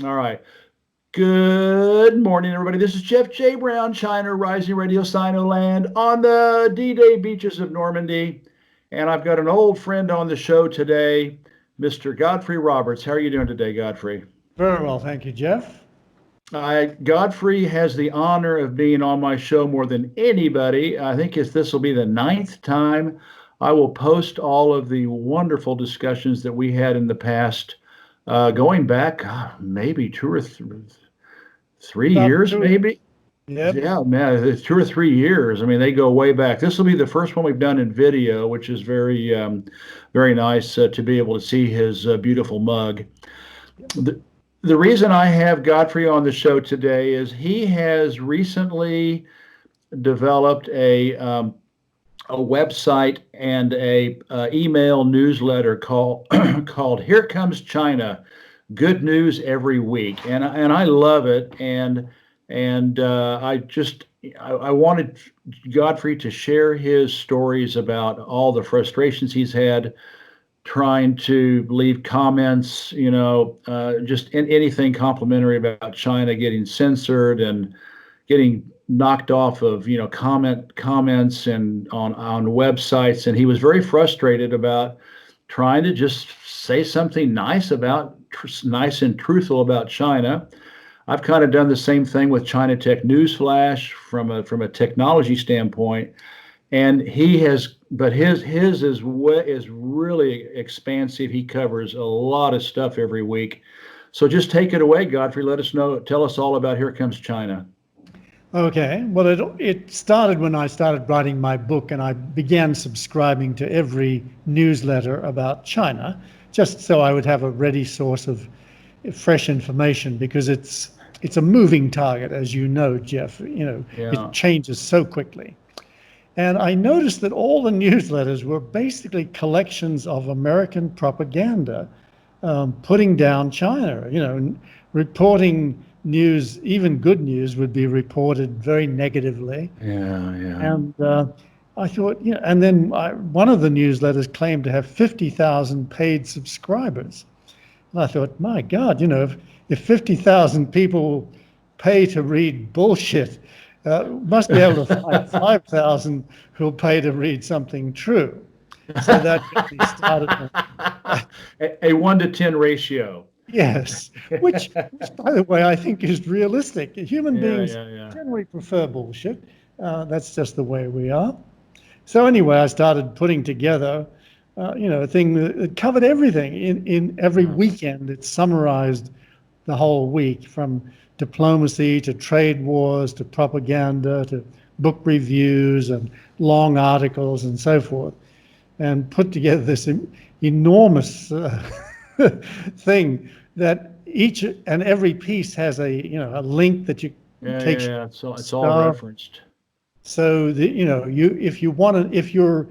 All right. Good morning, everybody. This is Jeff J. Brown, China Rising Radio Sinoland on the D-Day beaches of Normandy. And I've got an old friend on the show today, Mr. Godfrey Roberts. How are you doing today, Godfrey? Very well, thank you, Jeff. Godfrey has the honor of being on my show more than anybody. I think this will be the ninth time. I will post all of the wonderful discussions that we had in the past, going back maybe 3 years, About two. maybe. Yep. Yeah, man, it's 2 or 3 years. I mean, they go way back. This will be the first one we've done in video, which is very nice to be able to see his beautiful mug. The, the reason I have Godfrey on the show today is he has recently developed a website and a email newsletter called called "Here Comes China." Good news every week, and I love it. And I wanted Godfrey to share his stories about all the frustrations he's had trying to leave comments, just anything complimentary about China getting censored and getting knocked off of, comments and on websites. And he was very frustrated about trying to just say something nice and truthful about China. I've kind of done the same thing with China Tech Newsflash from a technology standpoint, and he has, but his is really expansive. He covers a lot of stuff every week. So just take it away, Godfrey. Tell us all about Here Comes China. Okay. Well, it started when I started writing my book, and I began subscribing to every newsletter about China, just so I would have a ready source of fresh information, because it's a moving target, as you know, Jeff. Yeah. It changes so quickly. And I noticed that all the newsletters were basically collections of American propaganda, putting down China, and reporting news. Even good news would be reported very negatively. Yeah, yeah. And I thought, and then one of the newsletters claimed to have 50,000 paid subscribers. And I thought, my God, if 50,000 people pay to read bullshit, must be able to find 5,000 who'll pay to read something true. So that got me started. A 1 to 10 ratio. Yes, which, by the way, I think is realistic. Human Yeah, beings yeah, yeah. generally prefer bullshit. That's just the way we are. So anyway, I started putting together, a thing that covered everything. In every Yeah. weekend, it summarized the whole week, from diplomacy to trade wars to propaganda to book reviews and long articles and so forth, and put together this enormous thing that each and every piece has a link that you Yeah, yeah, take yeah. It's all stuff. referenced. So you if you want to if you're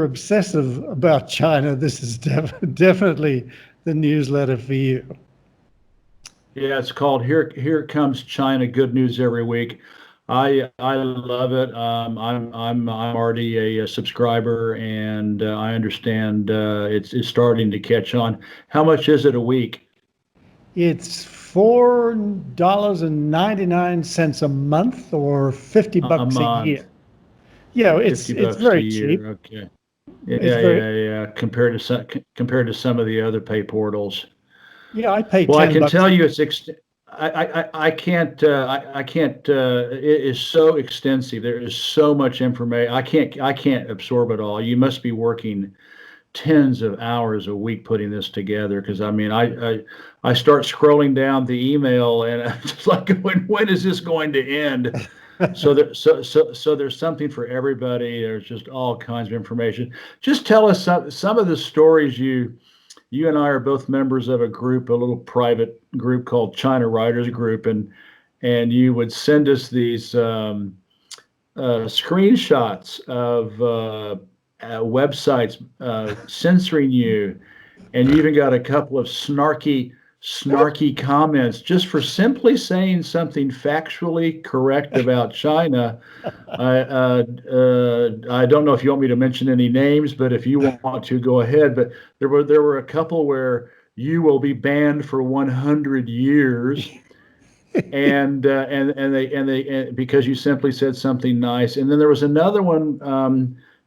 obsessive about China, this is definitely the newsletter for you. Yeah, it's called Here Comes China. Good news every week. I love it. I'm already a subscriber, and I understand it's starting to catch on. How much is it a week? It's $4.99 a month, or 50 A bucks a month, year. Yeah, it's 50 it's bucks a very year. cheap. Okay. It's Yeah, very yeah, yeah. Compared to some of the other pay portals. Yeah, I pay Well, I 10 can bucks. tell you I can't I can't it is so extensive. There is so much information. I can't absorb it all. You must be working tens of hours a week putting this together, because I mean I start scrolling down the email and I'm just like, when is this going to end? So there's something for everybody. There's just all kinds of information. Just tell us some of the stories. You and I are both members of a group, a little private group called China Writers Group, and you would send us these screenshots of websites censoring you, and you even got a couple of snarky comments just for simply saying something factually correct about China. I don't know if you want me to mention any names, but if you want to, go ahead. But there were a couple where you will be banned for 100 years. And because you simply said something nice. And then there was another one,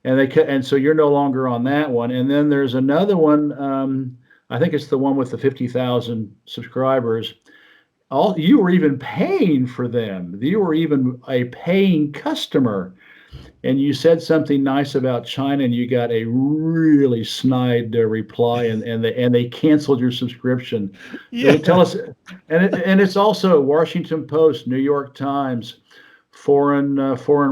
and so you're no longer on that one. And then there's another one. I think it's the one with the 50,000 subscribers. You were even paying for them. You were even a paying customer, and you said something nice about China, and you got a really snide reply, and they canceled your subscription. Yeah. Tell us, and it's also Washington Post, New York Times, foreign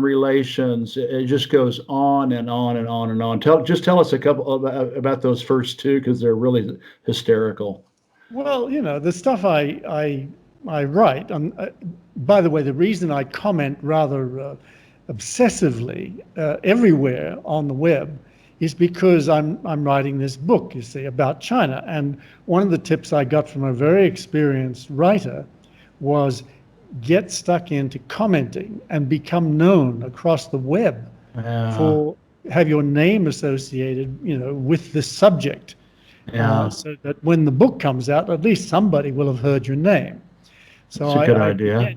relations. It just goes on and on and on and on. Tell us a couple about those first two, because they're really hysterical. Well, the stuff I write. By the way, the reason I comment rather obsessively everywhere on the web is because I'm writing this book, you see, about China. And one of the tips I got from a very experienced writer was get stuck into commenting and become known across the web have your name associated, with the subject. So that when the book comes out, at least somebody will have heard your name. So that's a good idea.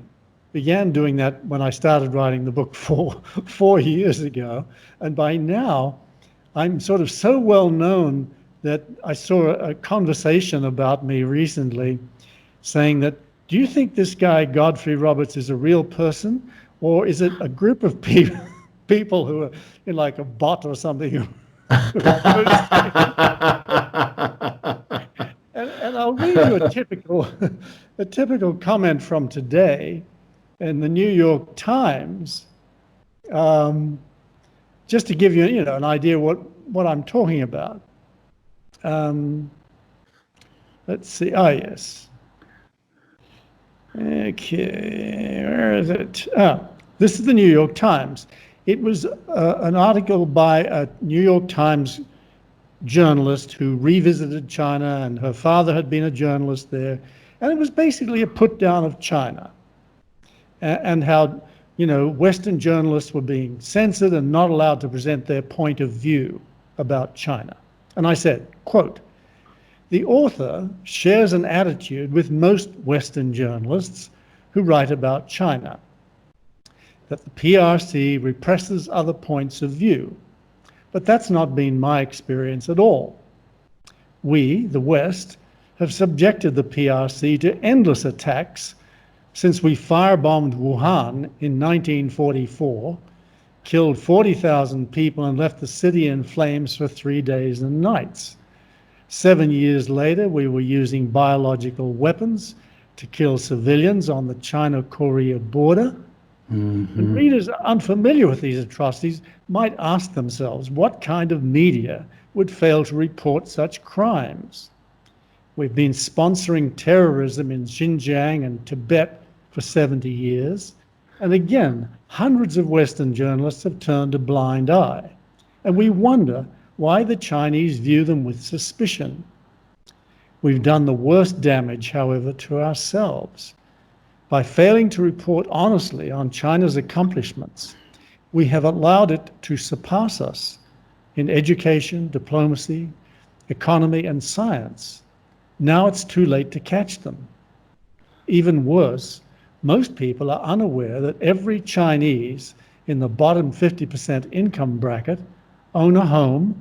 Began doing that when I started writing the book 4 years ago. And by now, I'm sort of so well known that I saw a conversation about me recently saying that, do you think this guy, Godfree Roberts, is a real person? Or is it a group of people who are in like a bot or something? And I'll read you a typical comment from today in the New York Times, just to give you, an idea what I'm talking about. Let's see. Oh, yes. Okay, where is it? This is the New York Times. It was an article by a New York Times journalist who revisited China, and her father had been a journalist there. And it was basically a put down of China and how, Western journalists were being censored and not allowed to present their point of view about China. And I said, quote, "The author shares an attitude with most Western journalists who write about China, that the PRC represses other points of view. But that's not been my experience at all. We, the West, have subjected the PRC to endless attacks since we firebombed Wuhan in 1944, killed 40,000 people and left the city in flames for 3 days and nights. 7 years later, we were using biological weapons to kill civilians on the China-Korea border." Mm-hmm. And readers unfamiliar with these atrocities might ask themselves, what kind of media would fail to report such crimes? We've been sponsoring terrorism in Xinjiang and Tibet for 70 years. And again, hundreds of Western journalists have turned a blind eye. And we wonder why the Chinese view them with suspicion. We've done the worst damage, however, to ourselves. By failing to report honestly on China's accomplishments, we have allowed it to surpass us in education, diplomacy, economy, and science. Now it's too late to catch them. Even worse, most people are unaware that every Chinese in the bottom 50% income bracket own a home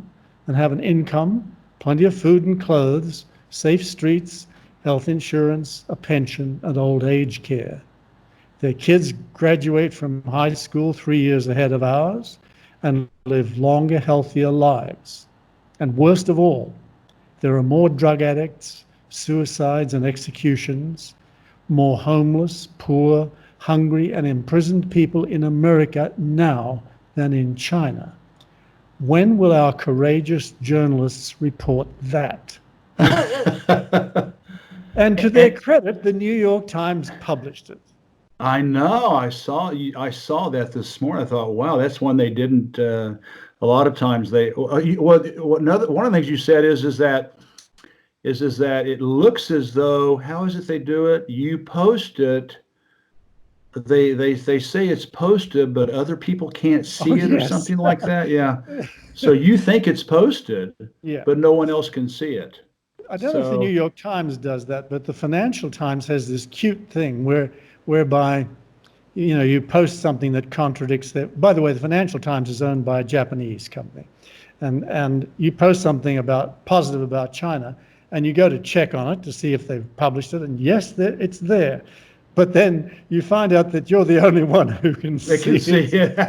and have an income, plenty of food and clothes, safe streets, health insurance, a pension, and old age care. Their kids graduate from high school 3 years ahead of ours and live longer, healthier lives. And worst of all, there are more drug addicts, suicides, and executions, more homeless, poor, hungry, and imprisoned people in America now than in China. When will our courageous journalists report that? And to their credit, the New York Times published it. I know. I saw that this morning. I thought, wow, that's one they didn't. A lot of times they. One of the things you said is that it looks as though, how is it they do it? You post it. They say it's posted, but other people can't see it, yes, or something like that. Yeah. So you think it's posted, yeah, but no one else can see it. I don't know if the New York Times does that, but the Financial Times has this cute thing whereby, you post something that contradicts that. By the way, the Financial Times is owned by a Japanese company, and you post something positive about China, and you go to check on it to see if they've published it, and yes, it's there. But then you find out that you're the only one who can see it.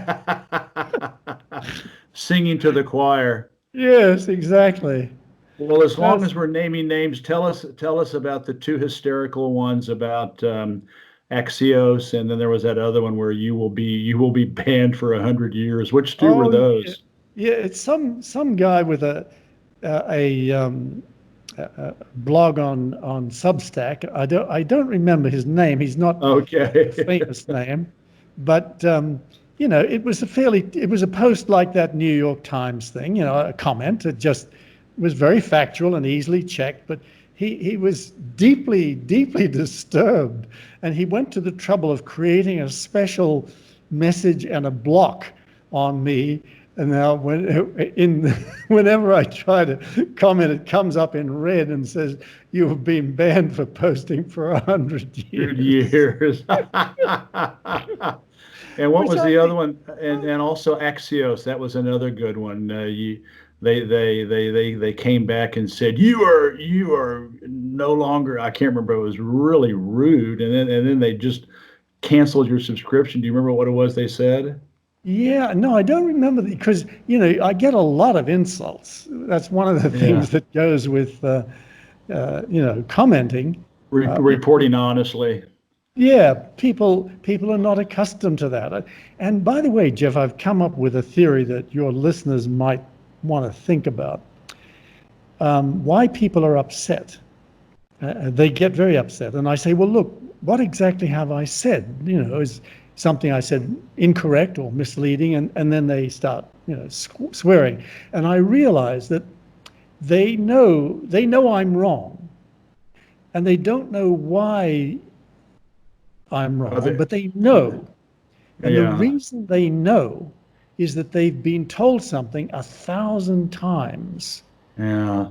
Singing to the choir. Yes, exactly. Well, as long as we're naming names, tell us about the two hysterical ones about Axios, and then there was that other one where you will be banned for 100 years. Which two were those? Yeah, it's some guy with a blog on Substack. I don't remember his name. He's not a famous name, but it was a post like that New York Times thing. A comment. It just was very factual and easily checked, but he was deeply disturbed, and he went to the trouble of creating a special message and a block on me. And now whenever I try to comment, it comes up in red and says, "You have been banned for posting for 100 years." And what was the other one? And also Axios. That was another good one. They came back and said, you are no longer. I can't remember. It was really rude. And then they just canceled your subscription. Do you remember what it was they said? Yeah, no, I don't remember, because I get a lot of insults. That's one of the things that goes with commenting, reporting honestly. Yeah, people are not accustomed to that. And by the way, Jeff, I've come up with a theory that your listeners might want to think about. Why people are upset. They get very upset, and I say, well, look, what exactly have I said? Is something I said incorrect or misleading, and then they start, swearing. And I realize that they know I'm wrong, and they don't know why I'm wrong, but they know. And the reason they know is that they've been told something 1,000 times. Yeah.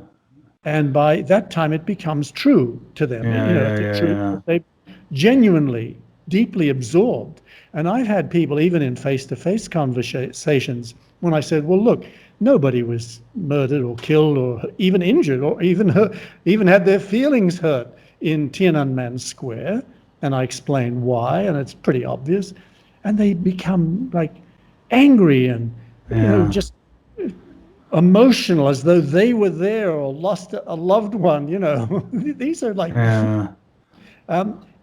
And by that time, it becomes true to them. They've genuinely, deeply absorbed. And I've had people, even in face-to-face conversations, when I said, well, look, nobody was murdered or killed or even injured or even had their feelings hurt in Tiananmen Square. And I explain why, and it's pretty obvious. And they become like angry and just emotional, as though they were there or lost a loved one. These are like,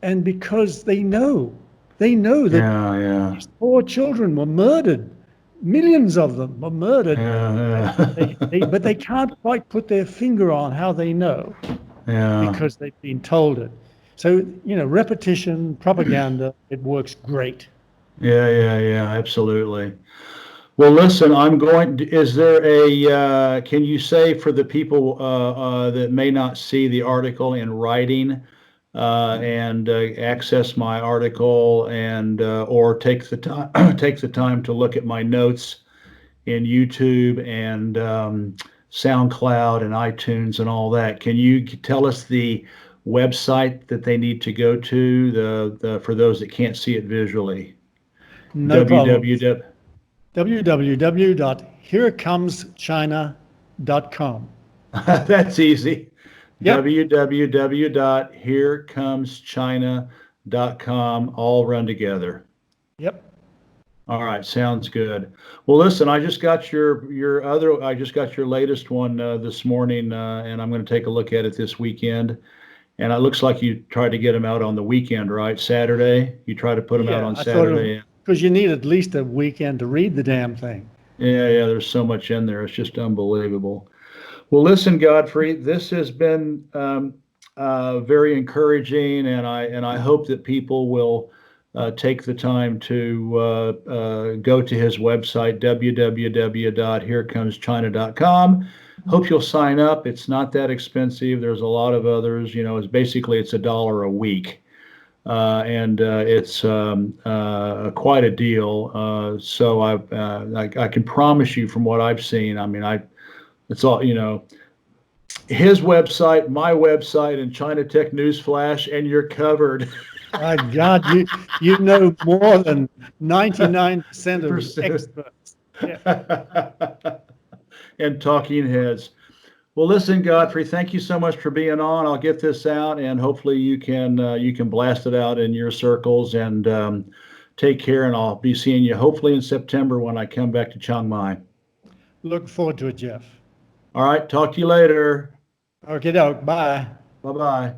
and because they know that these poor children were murdered, millions of them were murdered, but they can't quite put their finger on how they know, because they've been told it. So, repetition, propaganda, it works great. Yeah, absolutely. Well, listen, is there can you say for the people that may not see the article in writing and access my article and or take the time to look at my notes in YouTube and SoundCloud and iTunes and all that, can you tell us the website that they need to go to for those that can't see it visually? No problem. www.herecomeschina.com. That's easy. Yep. www.herecomeschina.com, all run together. Yep. All right, sounds good. Well, listen, I just got your latest one this morning, and I'm going to take a look at it this weekend. And it looks like you tried to get them out on the weekend, right? Saturday. You try to put them out on Saturday. Because you need at least a weekend to read the damn thing. Yeah. There's so much in there. It's just unbelievable. Well, listen, Godfrey, this has been very encouraging, and I hope that people will take the time to go to his website, www.herecomeschina.com. Hope you'll sign up. It's not that expensive. There's a lot of others. It's $1 a week. And it's quite a deal. So I can promise you, from what I've seen, I mean, it's all, his website, my website, and China Tech News Flash, and you're covered. My God, you know more than 99% of experts. Yeah. And talking heads. Well, listen, Godfrey, thank you so much for being on. I'll get this out, and hopefully you can blast it out in your circles. And take care. And I'll be seeing you hopefully in September when I come back to Chiang Mai. Look forward to it, Jeff. All right. Talk to you later. Okay, bye. Bye bye.